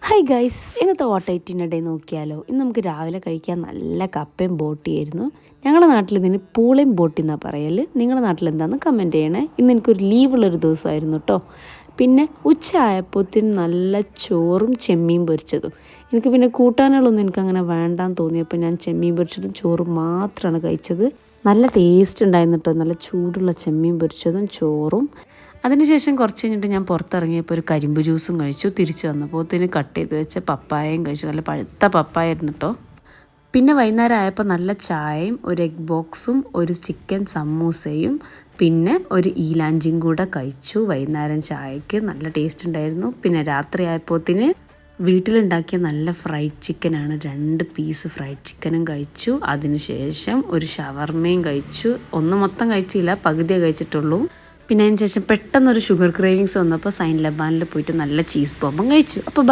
Hi guys, ഇന്നത്തെ ഓട്ടൈറ്റിൻ്റെ day നോക്കിയാലോ. ഇന്ന് നമുക്ക് രാവിലെ കഴിക്കാൻ നല്ല കപ്പയും ബോട്ടിയായിരുന്നു. ഞങ്ങളുടെ നാട്ടിൽ ഇതിന് പൂളയും ബോട്ടി എന്നാണ് പറയൽ. നിങ്ങളുടെ നാട്ടിൽ എന്താണെന്ന് കമൻറ്റ് ചെയ്യണേ. ഇന്ന് എനിക്കൊരു ലീവുള്ളൊരു ദിവസമായിരുന്നു കേട്ടോ. പിന്നെ ഉച്ച ആയപ്പോഴത്തേന് നല്ല ചോറും ചെമ്മീൻ പൊരിച്ചതും. എനിക്ക് പിന്നെ കൂട്ടാനുകളൊന്നും എനിക്കങ്ങനെ വേണ്ടാന്ന് തോന്നിയപ്പോൾ ഞാൻ ചെമ്മീൻ പൊരിച്ചതും ചോറും മാത്രമാണ് കഴിച്ചത്. നല്ല ടേസ്റ്റ് ഉണ്ടായിരുന്നു കേട്ടോ. നല്ല ചൂടുള്ള ചെമ്മീൻ പൊരിച്ചതും ചോറും. അതിനുശേഷം കുറച്ച് കഴിഞ്ഞിട്ട് ഞാൻ പുറത്തിറങ്ങിയപ്പോൾ ഒരു കരിമ്പ് ജ്യൂസും കഴിച്ചു. തിരിച്ചു വന്നപ്പോഴത്തേന് കട്ട് ചെയ്ത് വെച്ച പപ്പായയും കഴിച്ചു. നല്ല പഴുത്ത പപ്പായ ആയിരുന്നു കേട്ടോ. പിന്നെ വൈകുന്നേരം ആയപ്പോൾ നല്ല ചായയും ഒരു എഗ് ബോക്സും ഒരു ചിക്കൻ സമൂസയും പിന്നെ ഒരു ഈലാഞ്ചിയും കൂടെ കഴിച്ചു വൈകുന്നേരം ചായക്ക്. നല്ല ടേസ്റ്റ് ഉണ്ടായിരുന്നു. പിന്നെ രാത്രി ആയപ്പോഴത്തേന് വീട്ടിലുണ്ടാക്കിയ നല്ല ഫ്രൈഡ് ചിക്കനാണ്. 2 പീസ് ഫ്രൈഡ് ചിക്കനും കഴിച്ചു. അതിനുശേഷം ഒരു ഷവർമയും കഴിച്ചു. ഒന്നും മൊത്തം കഴിച്ചില്ല, പകുതിയേ കഴിച്ചിട്ടുള്ളൂ. പിന്നെ അതിന് ശേഷം പെട്ടെന്നൊരു ഷുഗർ ക്രേവിങ്സ് വന്നപ്പോൾ സൈൻ ലബാനിൽ പോയിട്ട് നല്ല ചീസ് ബോംബും കഴിച്ചു. അപ്പോൾ